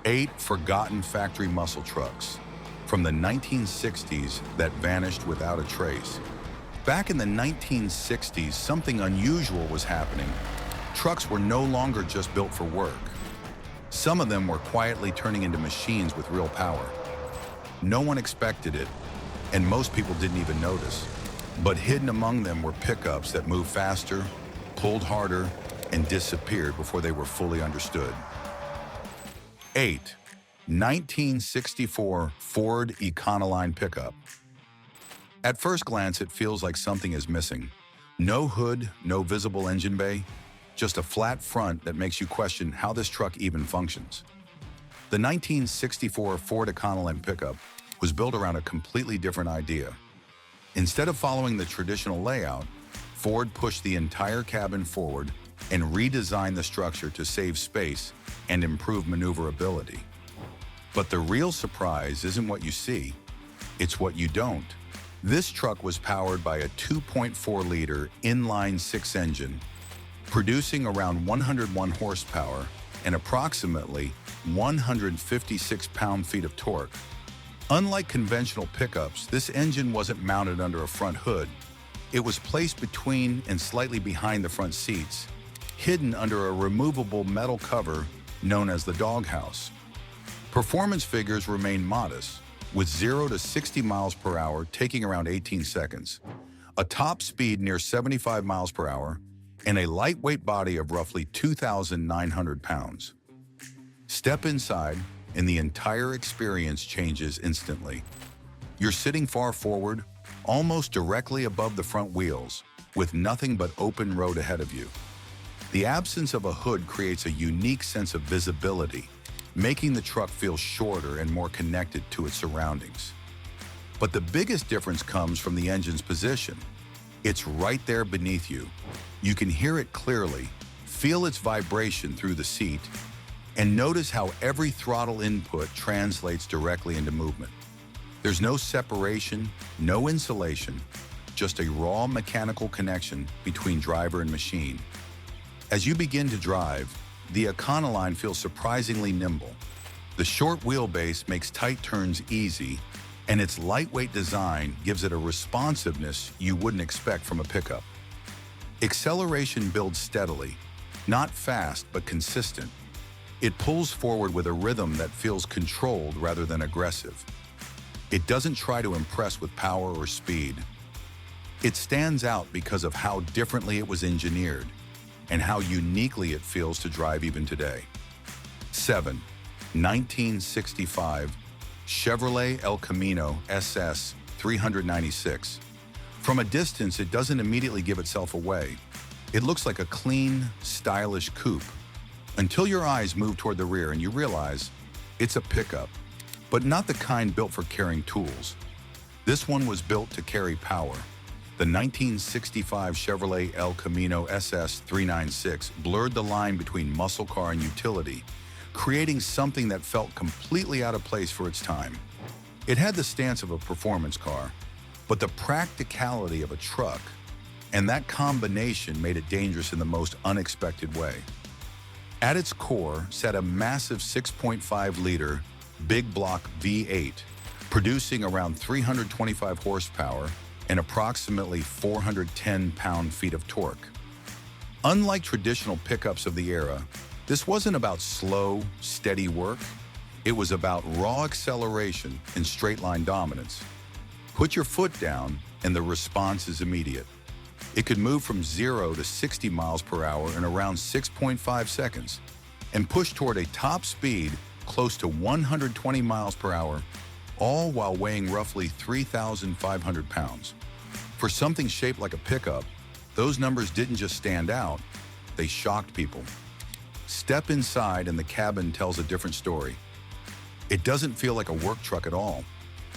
8 forgotten factory muscle trucks from the 1960s that vanished without a trace. Back in the 1960s, something unusual was happening. Trucks were no longer just built for work. Some of them were quietly turning into machines with real power. No one expected it, and most people didn't even notice. But hidden among them were pickups that moved faster, pulled harder, and disappeared before they were fully understood. 8. 1964 Ford Econoline pickup. At first glance, it feels like something is missing. No hood, no visible engine bay, just a flat front that makes you question how this truck even functions. The 1964 Ford Econoline pickup was built around a completely different idea. Instead of following the traditional layout, Ford pushed the entire cabin forward and redesigned the structure to save space and improve maneuverability. But the real surprise isn't what you see, it's what you don't. This truck was powered by a 2.4-liter inline-six engine, producing around 101 horsepower and approximately 156 pound-feet of torque. Unlike conventional pickups, this engine wasn't mounted under a front hood. It was placed between and slightly behind the front seats, hidden under a removable metal cover known as the doghouse. Performance figures remain modest, with 0 to 60 miles per hour taking around 18 seconds, a top speed near 75 miles per hour, and a lightweight body of roughly 2,900 pounds. Step inside, and the entire experience changes instantly. You're sitting far forward, almost directly above the front wheels, with nothing but open road ahead of you. The absence of a hood creates a unique sense of visibility, making the truck feel shorter and more connected to its surroundings. But the biggest difference comes from the engine's position. It's right there beneath you. You can hear it clearly, feel its vibration through the seat, and notice how every throttle input translates directly into movement. There's no separation, no insulation, just a raw mechanical connection between driver and machine. As you begin to drive, the Econoline feels surprisingly nimble. The short wheelbase makes tight turns easy, and its lightweight design gives it a responsiveness you wouldn't expect from a pickup. Acceleration builds steadily, not fast but consistent. It pulls forward with a rhythm that feels controlled rather than aggressive. It doesn't try to impress with power or speed. It stands out because of how differently it was engineered and how uniquely it feels to drive even today. 7. 1965 Chevrolet El Camino SS 396. From a distance, it doesn't immediately give itself away. It looks like a clean, stylish coupe, until your eyes move toward the rear and you realize it's a pickup, but not the kind built for carrying tools. This one was built to carry power. The 1965 Chevrolet El Camino SS 396 blurred the line between muscle car and utility, creating something that felt completely out of place for its time. It had the stance of a performance car, but the practicality of a truck, and that combination made it dangerous in the most unexpected way. At its core sat a massive 6.5-liter big block V8, producing around 325 horsepower and approximately 410 pound-feet of torque. Unlike traditional pickups of the era, this wasn't about slow, steady work. It was about raw acceleration and straight-line dominance. Put your foot down, and the response is immediate. It could move from 0 to 60 miles per hour in around 6.5 seconds and push toward a top speed close to 120 miles per hour, all while weighing roughly 3,500 pounds. For something shaped like a pickup, those numbers didn't just stand out, they shocked people. Step inside and the cabin tells a different story. It doesn't feel like a work truck at all.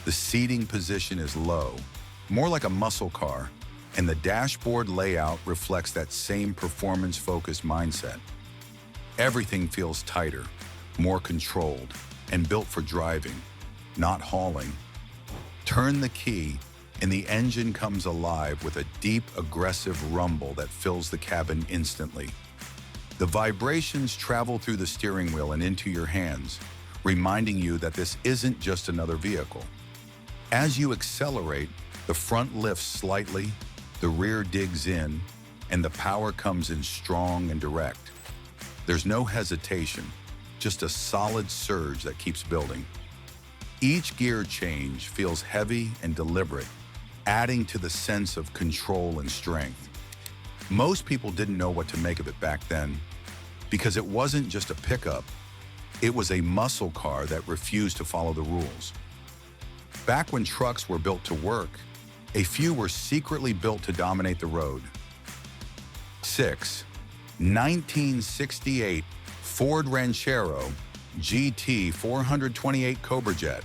The seating position is low, more like a muscle car, and the dashboard layout reflects that same performance-focused mindset. Everything feels tighter, more controlled, and built for driving, not hauling. Turn the key, and the engine comes alive with a deep, aggressive rumble that fills the cabin instantly. The vibrations travel through the steering wheel and into your hands, reminding you that this isn't just another vehicle. As you accelerate, the front lifts slightly, the rear digs in, and the power comes in strong and direct. There's no hesitation, just a solid surge that keeps building. Each gear change feels heavy and deliberate, adding to the sense of control and strength. Most people didn't know what to make of it back then, because it wasn't just a pickup, it was a muscle car that refused to follow the rules. Back when trucks were built to work, a few were secretly built to dominate the road. 6. 1968 Ford Ranchero GT 428 Cobra Jet.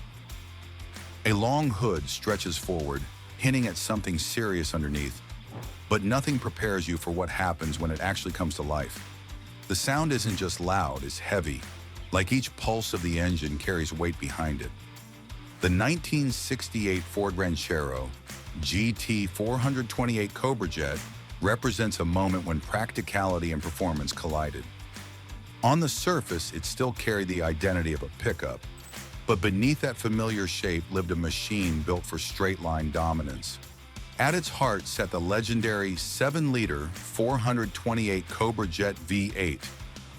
A long hood stretches forward, hinting at something serious underneath, but nothing prepares you for what happens when it actually comes to life. The sound isn't just loud, it's heavy, like each pulse of the engine carries weight behind it. The 1968 Ford Ranchero GT 428 Cobra Jet represents a moment when practicality and performance collided. On the surface, it still carried the identity of a pickup, but beneath that familiar shape lived a machine built for straight-line dominance. At its heart sat the legendary 7-liter 428 Cobra Jet V8,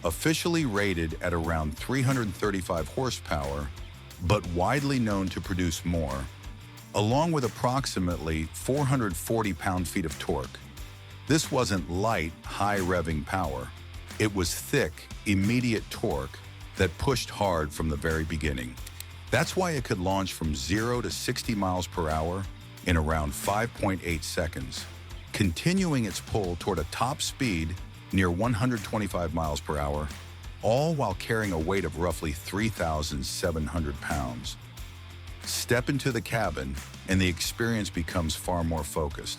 officially rated at around 335 horsepower, but widely known to produce more, along with approximately 440 pound-feet of torque. This wasn't light, high-revving power. It was thick, immediate torque that pushed hard from the very beginning. That's why it could launch from 0 to 60 miles per hour in around 5.8 seconds, continuing its pull toward a top speed near 125 miles per hour, all while carrying a weight of roughly 3,700 pounds. Step into the cabin, and the experience becomes far more focused.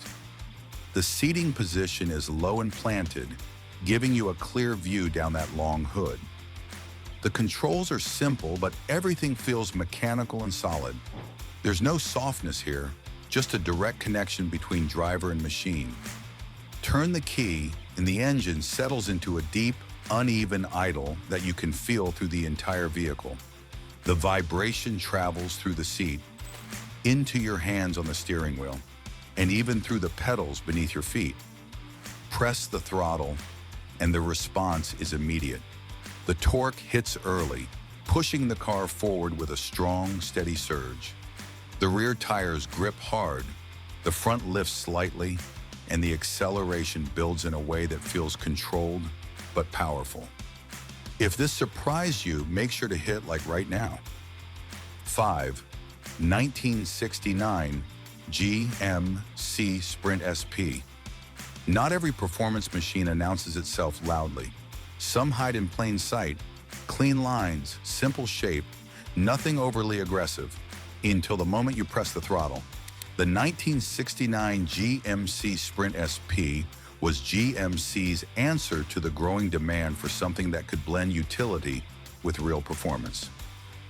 The seating position is low and planted, giving you a clear view down that long hood. The controls are simple, but everything feels mechanical and solid. There's no softness here, just a direct connection between driver and machine. Turn the key, and the engine settles into a deep, uneven idle that you can feel through the entire vehicle. The vibration travels through the seat, into your hands on the steering wheel, and even through the pedals beneath your feet. Press the throttle, and the response is immediate. The torque hits early, pushing the car forward with a strong, steady surge. The rear tires grip hard, the front lifts slightly, and the acceleration builds in a way that feels controlled but powerful. If this surprised you, make sure to hit like right now. 5. 1969 GMC Sprint SP. Not every performance machine announces itself loudly. Some hide in plain sight, clean lines, simple shape, nothing overly aggressive, until the moment you press the throttle. The 1969 GMC Sprint SP was GMC's answer to the growing demand for something that could blend utility with real performance.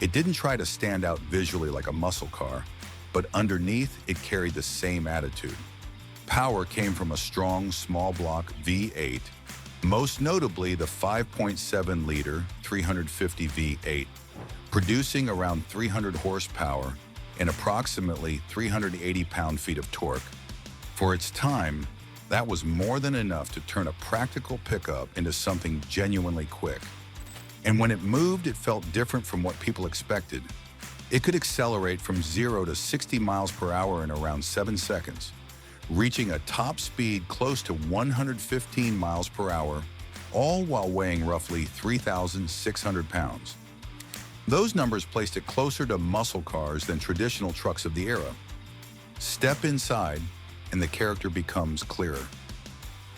It didn't try to stand out visually like a muscle car, but underneath it carried the same attitude. Power came from a strong small block V8, most notably the 5.7-liter 350 V8, producing around 300 horsepower and approximately 380 pound-feet of torque. For its time, that was more than enough to turn a practical pickup into something genuinely quick. And when it moved, it felt different from what people expected. It could accelerate from 0 to 60 miles per hour in around 7 seconds, reaching a top speed close to 115 miles per hour, all while weighing roughly 3,600 pounds. Those numbers placed it closer to muscle cars than traditional trucks of the era. Step inside, and the character becomes clearer.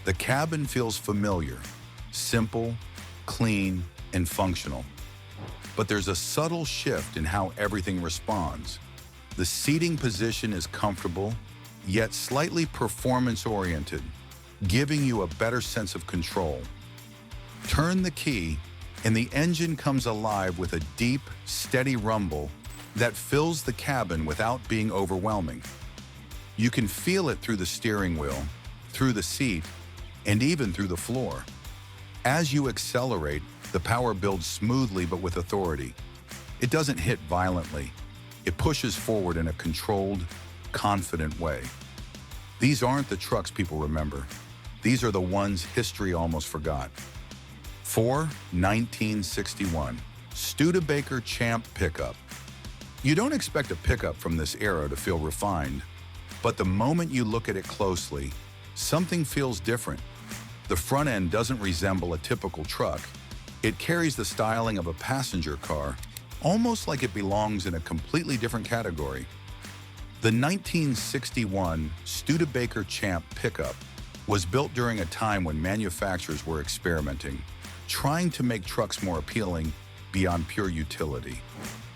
The cabin feels familiar, simple, clean, and functional. But there's a subtle shift in how everything responds. The seating position is comfortable, yet slightly performance-oriented, giving you a better sense of control. Turn the key, and the engine comes alive with a deep, steady rumble that fills the cabin without being overwhelming. You can feel it through the steering wheel, through the seat, and even through the floor. As you accelerate, the power builds smoothly but with authority. It doesn't hit violently. It pushes forward in a controlled, confident way. These aren't the trucks people remember. These are the ones history almost forgot. 4. 1961 Studebaker Champ pickup. You don't expect a pickup from this era to feel refined, but the moment you look at it closely, something feels different. The front end doesn't resemble a typical truck. It carries the styling of a passenger car, almost like it belongs in a completely different category. The 1961 Studebaker Champ pickup was built during a time when manufacturers were experimenting, trying to make trucks more appealing beyond pure utility.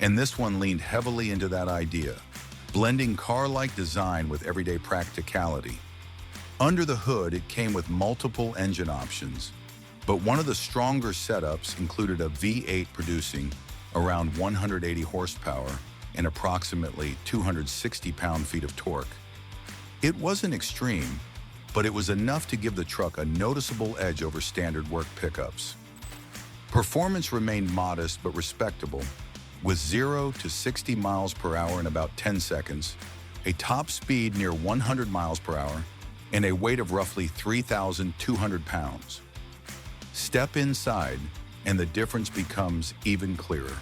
And this one leaned heavily into that idea, blending car-like design with everyday practicality. Under the hood, it came with multiple engine options, but one of the stronger setups included a V8 producing around 180 horsepower and approximately 260 pound-feet of torque. It wasn't extreme, but it was enough to give the truck a noticeable edge over standard work pickups. Performance remained modest but respectable, with 0 to 60 miles per hour in about 10 seconds, a top speed near 100 miles per hour, and a weight of roughly 3,200 pounds. Step inside, and the difference becomes even clearer.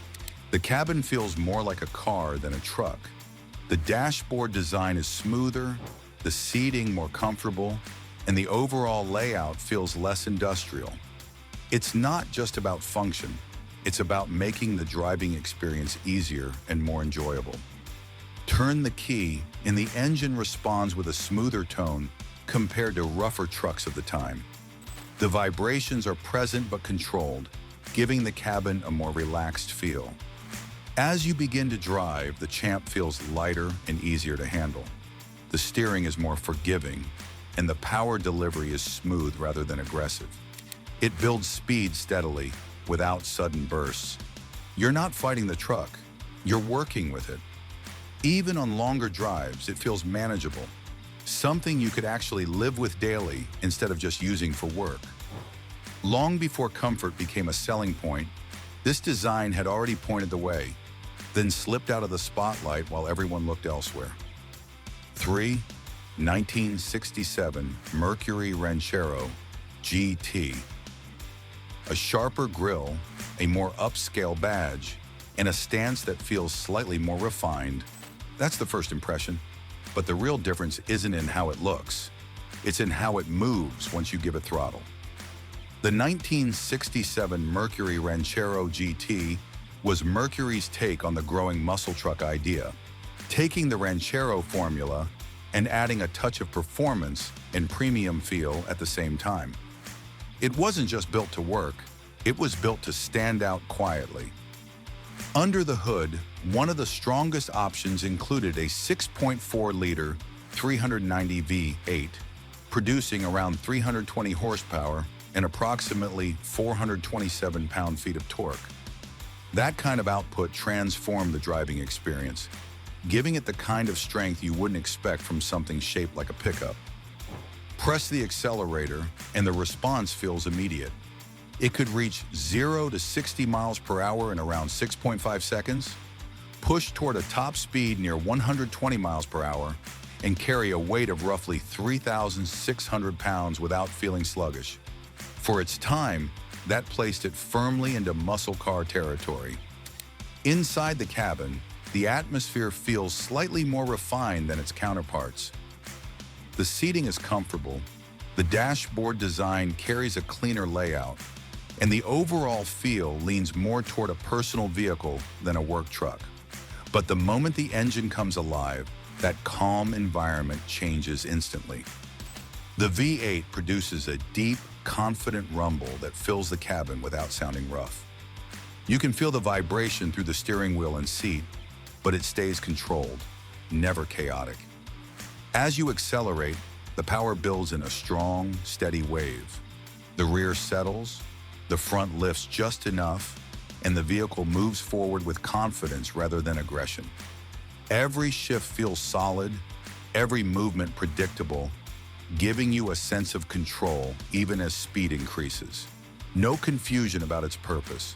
The cabin feels more like a car than a truck. The dashboard design is smoother, the seating more comfortable, and the overall layout feels less industrial. It's not just about function, it's about making the driving experience easier and more enjoyable. Turn the key, and the engine responds with a smoother tone compared to rougher trucks of the time. The vibrations are present but controlled, giving the cabin a more relaxed feel. As you begin to drive, the Champ feels lighter and easier to handle. The steering is more forgiving, and the power delivery is smooth rather than aggressive. It builds speed steadily, without sudden bursts. You're not fighting the truck, you're working with it. Even on longer drives, it feels manageable, something you could actually live with daily instead of just using for work. Long before comfort became a selling point, this design had already pointed the way, then slipped out of the spotlight while everyone looked elsewhere. 3. 1967 Mercury Ranchero GT. A sharper grille, a more upscale badge, and a stance that feels slightly more refined. That's the first impression. But the real difference isn't in how it looks. It's in how it moves once you give it throttle. The 1967 Mercury Ranchero GT was Mercury's take on the growing muscle truck idea, taking the Ranchero formula and adding a touch of performance and premium feel at the same time. It wasn't just built to work, it was built to stand out quietly. Under the hood, one of the strongest options included a 6.4-liter 390 V8, producing around 320 horsepower and approximately 427 pound-feet of torque. That kind of output transformed the driving experience, giving it the kind of strength you wouldn't expect from something shaped like a pickup. Press the accelerator, and the response feels immediate. It could reach 0 to 60 miles per hour in around 6.5 seconds, push toward a top speed near 120 miles per hour, and carry a weight of roughly 3,600 pounds without feeling sluggish. For its time, that placed it firmly into muscle car territory. Inside the cabin, the atmosphere feels slightly more refined than its counterparts. The seating is comfortable, the dashboard design carries a cleaner layout, and the overall feel leans more toward a personal vehicle than a work truck. But the moment the engine comes alive, that calm environment changes instantly. The V8 produces a deep, confident rumble that fills the cabin without sounding rough. You can feel the vibration through the steering wheel and seat, but it stays controlled, never chaotic. As you accelerate, the power builds in a strong, steady wave. The rear settles, the front lifts just enough, and the vehicle moves forward with confidence rather than aggression. Every shift feels solid, every movement predictable, giving you a sense of control even as speed increases. No confusion about its purpose.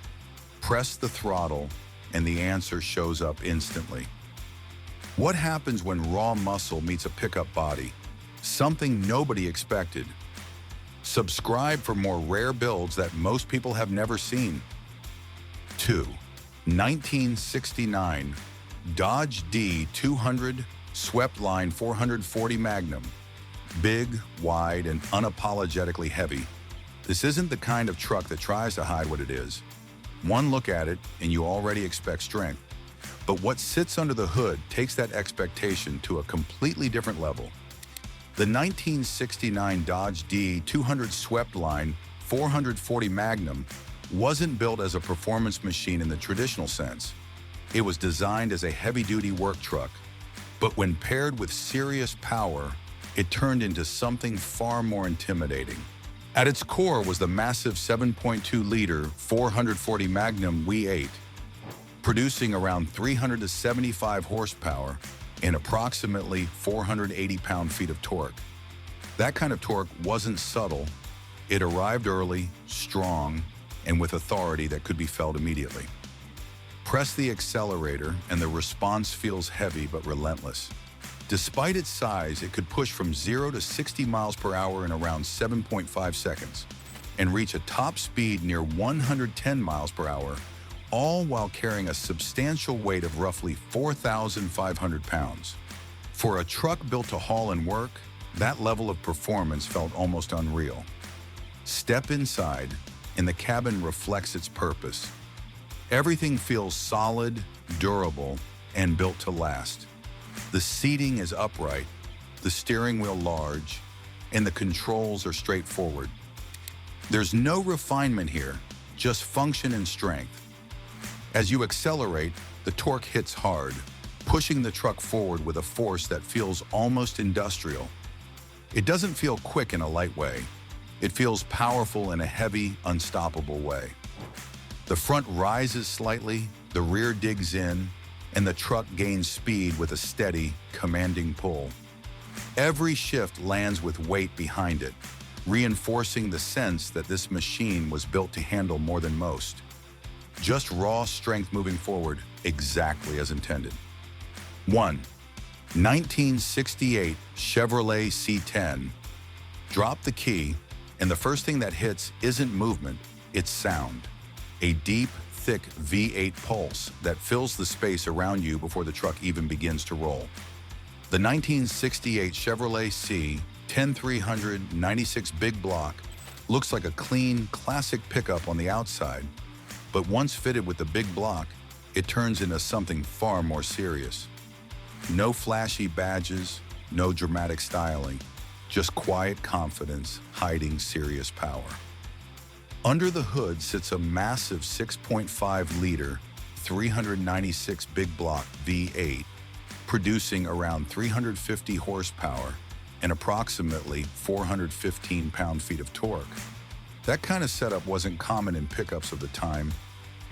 Press the throttle, and the answer shows up instantly. What happens when raw muscle meets a pickup body? Something nobody expected. Subscribe for more rare builds that most people have never seen. 2. 1969 Dodge D200 Swept Line 440 Magnum. Big, wide, and unapologetically heavy. This isn't the kind of truck that tries to hide what it is. One look at it and you already expect strength. But what sits under the hood takes that expectation to a completely different level. The 1969 Dodge D200 Swept Line 440 Magnum wasn't built as a performance machine in the traditional sense. It was designed as a heavy-duty work truck. But when paired with serious power, it turned into something far more intimidating. At its core was the massive 7.2-liter 440 Magnum V8, producing around 375 horsepower and approximately 480 pound-feet of torque. That kind of torque wasn't subtle. It arrived early, strong, and with authority that could be felt immediately. Press the accelerator and the response feels heavy but relentless. Despite its size, it could push from 0 to 60 miles per hour in around 7.5 seconds and reach a top speed near 110 miles per hour, all while carrying a substantial weight of roughly 4,500 pounds. For a truck built to haul and work, that level of performance felt almost unreal. Step inside, and the cabin reflects its purpose. Everything feels solid, durable, and built to last. The seating is upright, the steering wheel large, and the controls are straightforward. There's no refinement here, just function and strength. As you accelerate, the torque hits hard, pushing the truck forward with a force that feels almost industrial. It doesn't feel quick in a light way. It feels powerful in a heavy, unstoppable way. The front rises slightly, the rear digs in, and the truck gains speed with a steady, commanding pull. Every shift lands with weight behind it, reinforcing the sense that this machine was built to handle more than most. Just raw strength moving forward, exactly as intended. 1. 1968 Chevrolet C10. Drop the key, and the first thing that hits isn't movement, it's sound. A deep, thick V8 pulse that fills the space around you before the truck even begins to roll. The 1968 Chevrolet C10 300 96 Big Block looks like a clean, classic pickup on the outside, but once fitted with the big block, it turns into something far more serious. No flashy badges, no dramatic styling, just quiet confidence hiding serious power. Under the hood sits a massive 6.5-liter 396 Big Block V8, producing around 350 horsepower and approximately 415 pound-feet of torque. That kind of setup wasn't common in pickups of the time,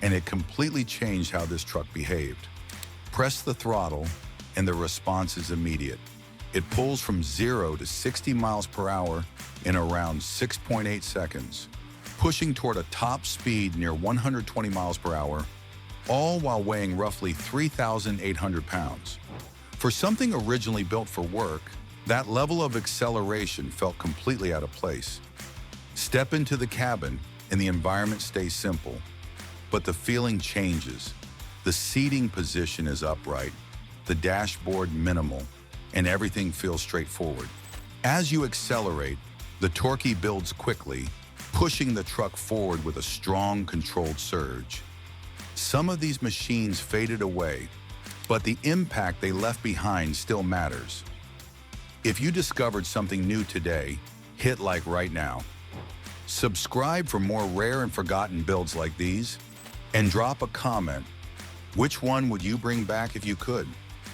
and it completely changed how this truck behaved. Press the throttle, and the response is immediate. It pulls from 0 to 60 miles per hour in around 6.8 seconds, pushing toward a top speed near 120 miles per hour, all while weighing roughly 3,800 pounds. For something originally built for work, that level of acceleration felt completely out of place. Step into the cabin, and the environment stays simple, but the feeling changes. The seating position is upright, the dashboard minimal, and everything feels straightforward. As you accelerate, the torque builds quickly, pushing the truck forward with a strong, controlled surge. Some of these machines faded away, but the impact they left behind still matters. If you discovered something new today, hit like right now. Subscribe for more rare and forgotten builds like these, and drop a comment. Which one would you bring back if you could?